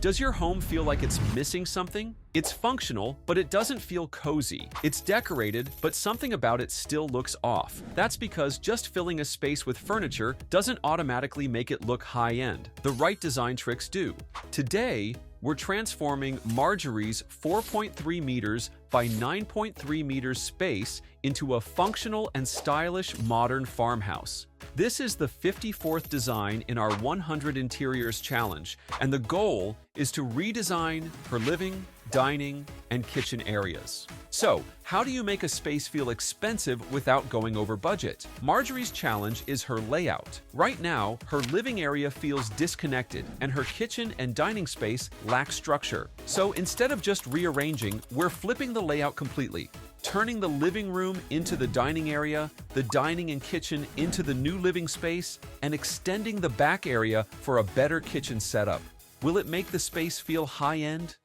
Does your home feel like it's missing something? It's functional, but it doesn't feel cozy. It's decorated, but something about it still looks off. That's because just filling a space with furniture doesn't automatically make it look high-end. The right design tricks do. Today, we're transforming Marjorie's 4.3 meters by 9.3 meters space into a functional and stylish modern farmhouse. This is the 54th design in our 100 Interiors Challenge, and the goal is to redesign her living, dining, and kitchen areas. So, how do you make a space feel expensive without going over budget? Marjorie's challenge is her layout. Right now, her living area feels disconnected, and her kitchen and dining space lack structure. So instead of just rearranging, we're flipping the layout completely, turning the living room into the dining area, the dining and kitchen into the new living space, and extending the back area for a better kitchen setup. Will it make the space feel high-end?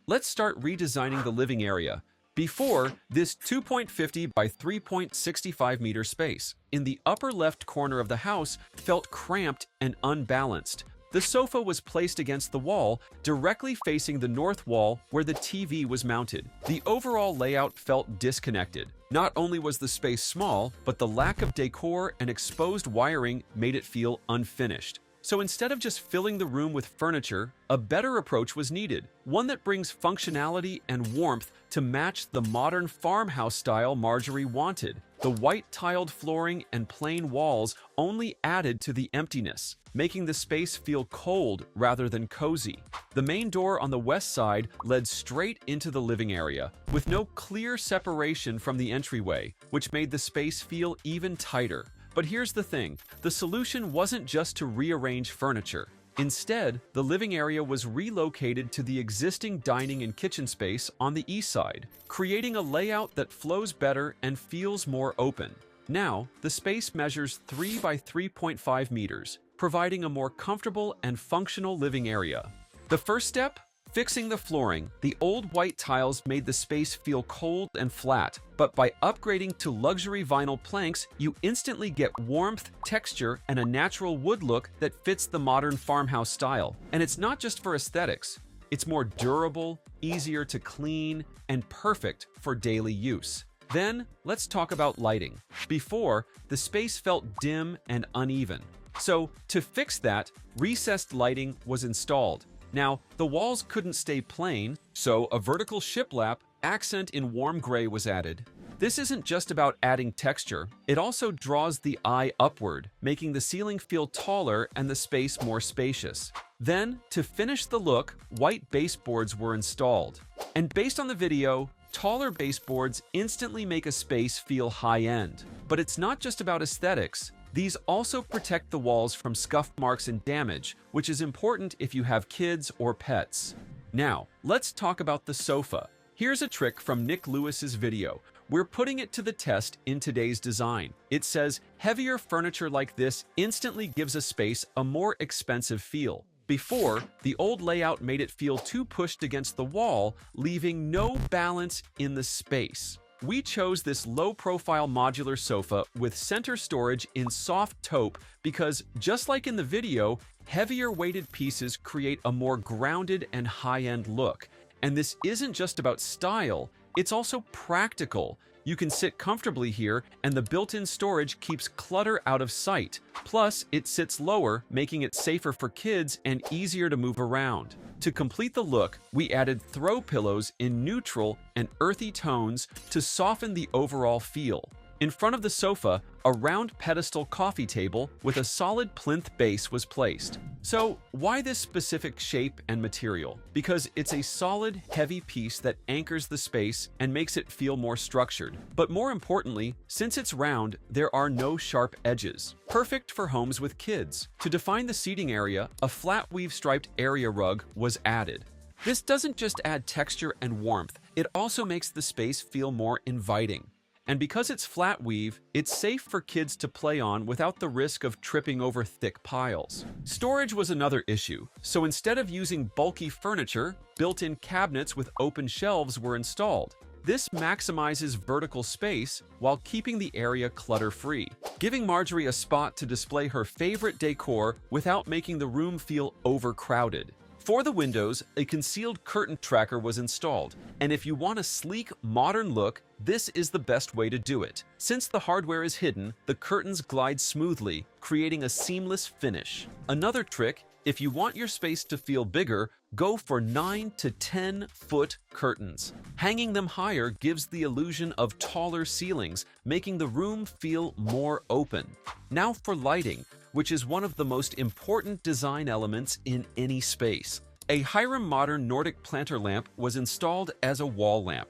Let's start redesigning the living area. Before, this 2.50 by 3.65 meter space in the upper left corner of the house felt cramped and unbalanced. The sofa was placed against the wall, directly facing the north wall where the TV was mounted. The overall layout felt disconnected. Not only was the space small, but the lack of decor and exposed wiring made it feel unfinished. So instead of just filling the room with furniture, a better approach was needed, one that brings functionality and warmth to match the modern farmhouse style Marjorie wanted. The white tiled flooring and plain walls only added to the emptiness, making the space feel cold rather than cozy. The main door on the west side led straight into the living area, with no clear separation from the entryway, which made the space feel even tighter. But here's the thing, the solution wasn't just to rearrange furniture. Instead, the living area was relocated to the existing dining and kitchen space on the east side, creating a layout that flows better and feels more open. Now, the space measures 3 by 3.5 meters, providing a more comfortable and functional living area. The first step? Fixing the flooring. The old white tiles made the space feel cold and flat, but by upgrading to luxury vinyl planks, you instantly get warmth, texture, and a natural wood look that fits the modern farmhouse style. And it's not just for aesthetics. It's more durable, easier to clean, and perfect for daily use. Then, let's talk about lighting. Before, the space felt dim and uneven. So, to fix that, recessed lighting was installed. Now, the walls couldn't stay plain, so a vertical shiplap accent in warm gray was added. This isn't just about adding texture, it also draws the eye upward, making the ceiling feel taller and the space more spacious. Then, to finish the look, white baseboards were installed. And based on the video, taller baseboards instantly make a space feel high-end. But it's not just about aesthetics. These also protect the walls from scuff marks and damage, which is important if you have kids or pets. Now, let's talk about the sofa. Here's a trick from Nick Lewis's video. We're putting it to the test in today's design. It says, heavier furniture like this instantly gives a space a more expensive feel. Before, the old layout made it feel too pushed against the wall, leaving no balance in the space. We chose this low-profile modular sofa with center storage in soft taupe because, just like in the video, heavier weighted pieces create a more grounded and high-end look. And this isn't just about style, it's also practical. You can sit comfortably here, and the built-in storage keeps clutter out of sight. Plus, it sits lower, making it safer for kids and easier to move around. To complete the look, we added throw pillows in neutral and earthy tones to soften the overall feel. In front of the sofa, a round pedestal coffee table with a solid plinth base was placed. So, why this specific shape and material? Because it's a solid, heavy piece that anchors the space and makes it feel more structured. But more importantly, since it's round, there are no sharp edges. Perfect for homes with kids. To define the seating area, a flat weave striped area rug was added. This doesn't just add texture and warmth, it also makes the space feel more inviting. And because it's flat weave, it's safe for kids to play on without the risk of tripping over thick piles. Storage was another issue, so instead of using bulky furniture, built-in cabinets with open shelves were installed. This maximizes vertical space while keeping the area clutter-free, giving Marjorie a spot to display her favorite decor without making the room feel overcrowded. For the windows, a concealed curtain tracker was installed, and if you want a sleek, modern look, this is the best way to do it. Since the hardware is hidden, the curtains glide smoothly, creating a seamless finish. Another trick, if you want your space to feel bigger, go for 9 to 10-foot curtains. Hanging them higher gives the illusion of taller ceilings, making the room feel more open. Now for lighting, which is one of the most important design elements in any space. A Hiram modern Nordic planter lamp was installed as a wall lamp.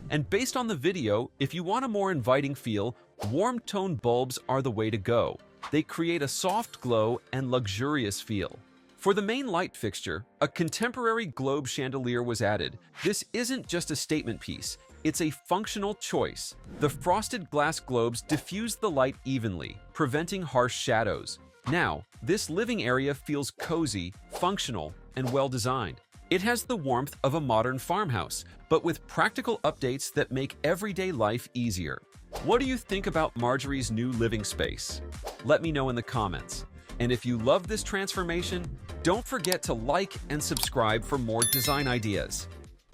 And based on the video, if you want a more inviting feel, warm tone bulbs are the way to go. They create a soft glow and luxurious feel. For the main light fixture, a contemporary globe chandelier was added. This isn't just a statement piece, it's a functional choice. The frosted glass globes diffuse the light evenly, preventing harsh shadows. Now, this living area feels cozy, functional, and well-designed. It has the warmth of a modern farmhouse, but with practical updates that make everyday life easier. What do you think about Marjorie's new living space? Let me know in the comments. And if you love this transformation, don't forget to like and subscribe for more design ideas.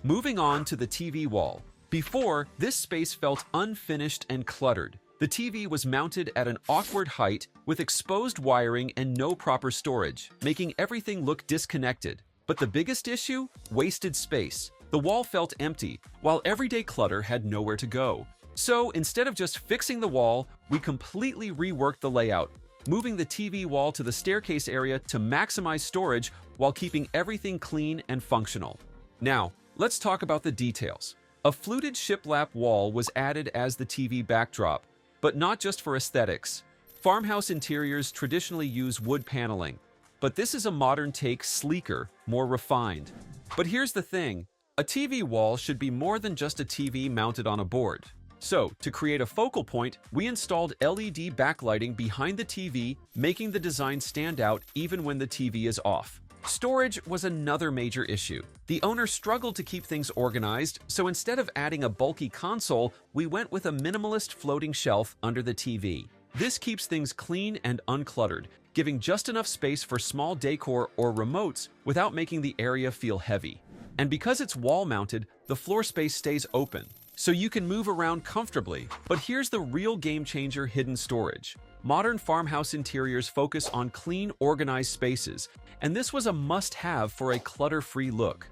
Moving on to the TV wall. Before, this space felt unfinished and cluttered. The TV was mounted at an awkward height with exposed wiring and no proper storage, making everything look disconnected. But the biggest issue? Wasted space. The wall felt empty, while everyday clutter had nowhere to go. So instead of just fixing the wall, we completely reworked the layout, moving the TV wall to the staircase area to maximize storage while keeping everything clean and functional. Now, let's talk about the details. A fluted shiplap wall was added as the TV backdrop, but not just for aesthetics. Farmhouse interiors traditionally use wood paneling, but this is a modern take, sleeker, more refined. But here's the thing, a TV wall should be more than just a TV mounted on a board. So, to create a focal point, we installed LED backlighting behind the TV, making the design stand out even when the TV is off. Storage was another major issue. The owner struggled to keep things organized, so instead of adding a bulky console, we went with a minimalist floating shelf under the TV. This keeps things clean and uncluttered, giving just enough space for small decor or remotes without making the area feel heavy. And because it's wall-mounted, the floor space stays open, so you can move around comfortably. But here's the real game changer: hidden storage. Modern farmhouse interiors focus on clean, organized spaces, and this was a must-have for a clutter-free look.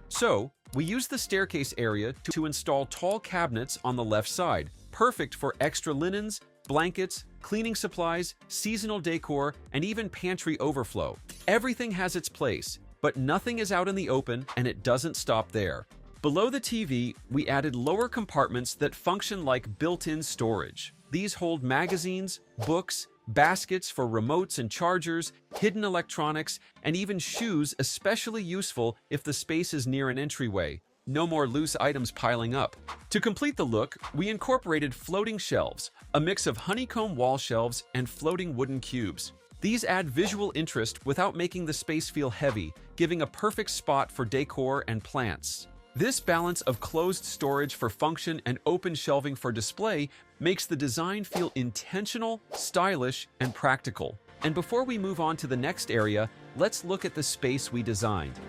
So, we used the staircase area to install tall cabinets on the left side, perfect for extra linens, blankets, cleaning supplies, seasonal decor, and even pantry overflow. Everything has its place, but nothing is out in the open, and it doesn't stop there. Below the TV, we added lower compartments that function like built-in storage. These hold magazines, books, baskets for remotes and chargers, hidden electronics, and even shoes, especially useful if the space is near an entryway. No more loose items piling up. To complete the look, we incorporated floating shelves, a mix of honeycomb wall shelves and floating wooden cubes. These add visual interest without making the space feel heavy, giving a perfect spot for decor and plants. This balance of closed storage for function and open shelving for display makes the design feel intentional, stylish, and practical. And before we move on to the next area, let's look at the space we designed.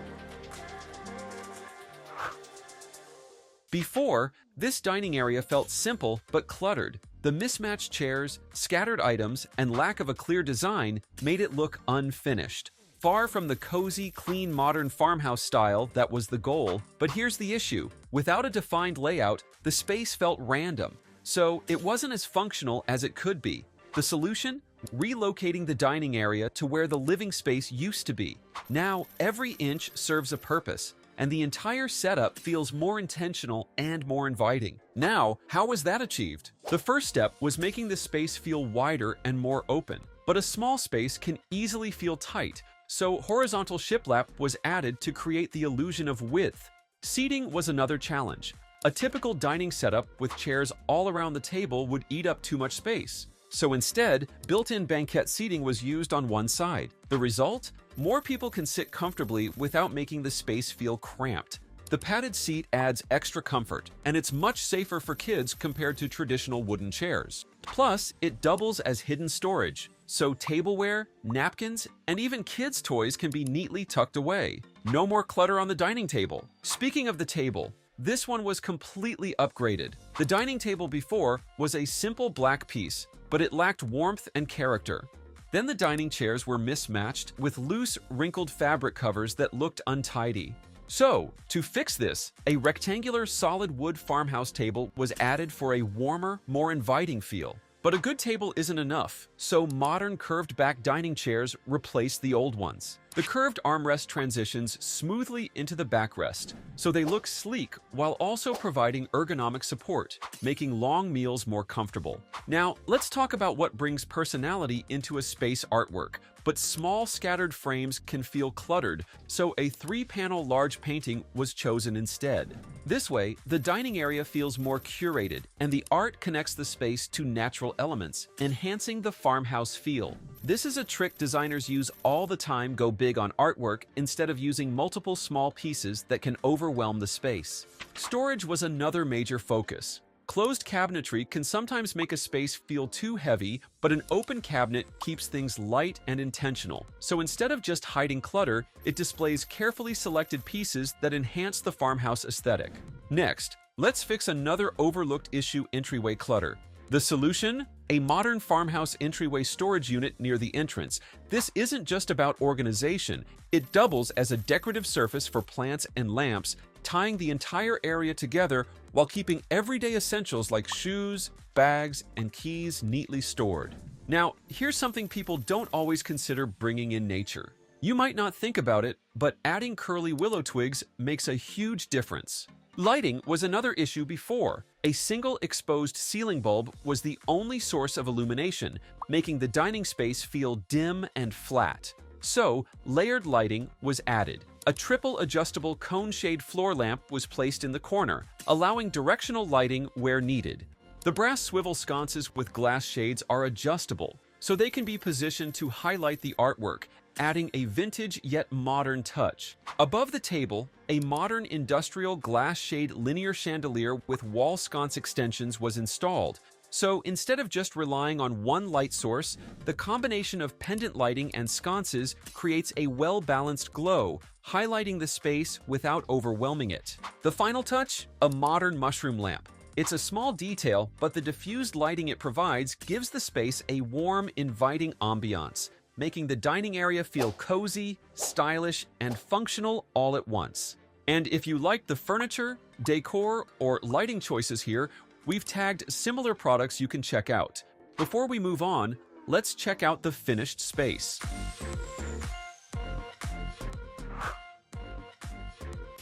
Before, this dining area felt simple but cluttered. The mismatched chairs, scattered items, and lack of a clear design made it look unfinished. Far from the cozy, clean, modern farmhouse style that was the goal. But here's the issue. Without a defined layout, the space felt random, so it wasn't as functional as it could be. The solution? Relocating the dining area to where the living space used to be. Now, every inch serves a purpose, and the entire setup feels more intentional and more inviting. Now, how was that achieved? The first step was making the space feel wider and more open. But a small space can easily feel tight, so horizontal shiplap was added to create the illusion of width. Seating was another challenge. A typical dining setup with chairs all around the table would eat up too much space. So instead, built-in banquette seating was used on one side. The result? More people can sit comfortably without making the space feel cramped. The padded seat adds extra comfort, and it's much safer for kids compared to traditional wooden chairs. Plus, it doubles as hidden storage. so tableware, napkins, and even kids' toys can be neatly tucked away. No more clutter on the dining table. Speaking of the table, this one was completely upgraded. The dining table before was a simple black piece, but it lacked warmth and character. Then the dining chairs were mismatched with loose, wrinkled fabric covers that looked untidy. So, to fix this, a rectangular solid wood farmhouse table was added for a warmer, more inviting feel. But a good table isn't enough, so modern curved-back dining chairs replaced the old ones. The curved armrest transitions smoothly into the backrest, so they look sleek while also providing ergonomic support, making long meals more comfortable. Now, let's talk about what brings personality into a space artwork. But small scattered frames can feel cluttered, so a 3-panel large painting was chosen instead. This way, the dining area feels more curated, and the art connects the space to natural elements, enhancing the farmhouse feel. This is a trick designers use all the time. Go big on artwork instead of using multiple small pieces that can overwhelm the space. Storage was another major focus. Closed cabinetry can sometimes make a space feel too heavy, but an open cabinet keeps things light and intentional. So instead of just hiding clutter, it displays carefully selected pieces that enhance the farmhouse aesthetic. Next, let's fix another overlooked issue: entryway clutter. The solution? A modern farmhouse entryway storage unit near the entrance. This isn't just about organization. It doubles as a decorative surface for plants and lamps, tying the entire area together while keeping everyday essentials like shoes, bags, and keys neatly stored. Now, here's something people don't always consider: bringing in nature. You might not think about it, but adding curly willow twigs makes a huge difference. Lighting was another issue before. A single exposed ceiling bulb was the only source of illumination, making the dining space feel dim and flat. So, layered lighting was added. A triple adjustable cone shade floor lamp was placed in the corner, allowing directional lighting where needed. The brass swivel sconces with glass shades are adjustable, so they can be positioned to highlight the artwork, adding a vintage yet modern touch. Above the table, a modern industrial glass shade linear chandelier with wall sconce extensions was installed. So instead of just relying on one light source, the combination of pendant lighting and sconces creates a well-balanced glow, highlighting the space without overwhelming it. The final touch? A modern mushroom lamp. It's a small detail, but the diffused lighting it provides gives the space a warm, inviting ambiance, making the dining area feel cozy, stylish, and functional all at once. And if you like the furniture, decor, or lighting choices here, we've tagged similar products you can check out. Before we move on, let's check out the finished space.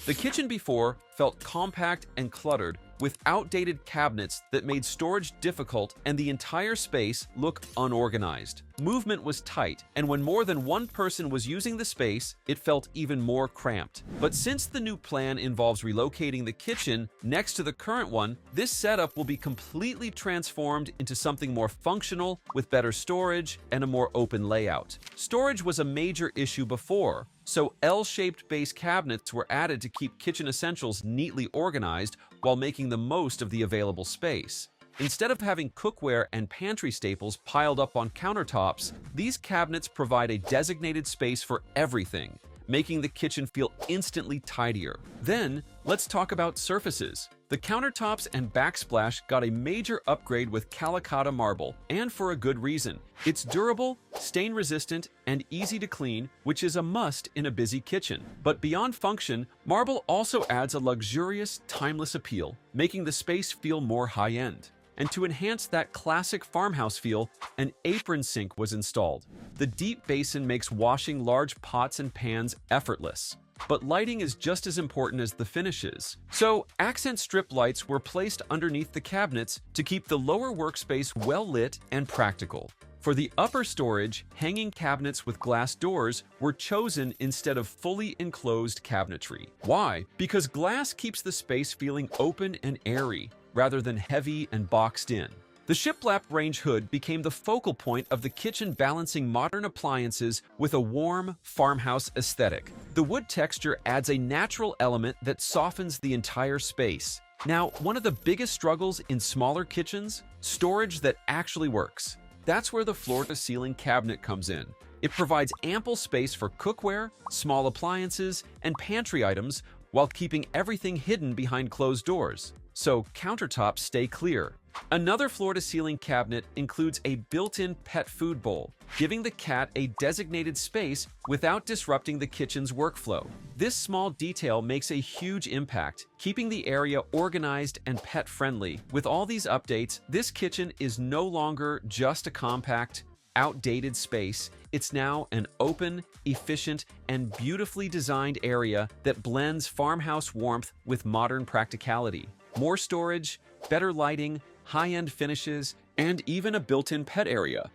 The kitchen before felt compact and cluttered, with outdated cabinets that made storage difficult and the entire space look unorganized. Movement was tight, and when more than one person was using the space, it felt even more cramped. But since the new plan involves relocating the kitchen next to the current one, this setup will be completely transformed into something more functional with better storage and a more open layout. Storage was a major issue before, so L-shaped base cabinets were added to keep kitchen essentials neatly organized while making the most of the available space. Instead of having cookware and pantry staples piled up on countertops, these cabinets provide a designated space for everything, making the kitchen feel instantly tidier. Then, let's talk about surfaces. The countertops and backsplash got a major upgrade with Calicotta marble, and for a good reason. It's durable, stain-resistant, and easy to clean, which is a must in a busy kitchen. But beyond function, marble also adds a luxurious, timeless appeal, making the space feel more high-end. And to enhance that classic farmhouse feel, an apron sink was installed. The deep basin makes washing large pots and pans effortless. But lighting is just as important as the finishes. So, accent strip lights were placed underneath the cabinets to keep the lower workspace well lit and practical. For the upper storage, hanging cabinets with glass doors were chosen instead of fully enclosed cabinetry. Why? Because glass keeps the space feeling open and airy, rather than heavy and boxed in. The shiplap range hood became the focal point of the kitchen, balancing modern appliances with a warm farmhouse aesthetic. The wood texture adds a natural element that softens the entire space. Now, one of the biggest struggles in smaller kitchens? Storage that actually works. That's where the floor-to-ceiling cabinet comes in. It provides ample space for cookware, small appliances, and pantry items while keeping everything hidden behind closed doors, so countertops stay clear. Another floor-to-ceiling cabinet includes a built-in pet food bowl, giving the cat a designated space without disrupting the kitchen's workflow. This small detail makes a huge impact, keeping the area organized and pet-friendly. With all these updates, this kitchen is no longer just a compact, outdated space. It's now an open, efficient, and beautifully designed area that blends farmhouse warmth with modern practicality. More storage, better lighting, high-end finishes, and even a built-in pet area.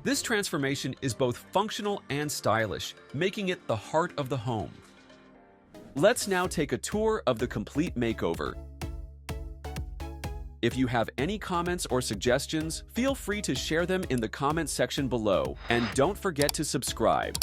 This transformation is both functional and stylish, making it the heart of the home. Let's now take a tour of the complete makeover. If you have any comments or suggestions, feel free to share them in the comment section below, and don't forget to subscribe.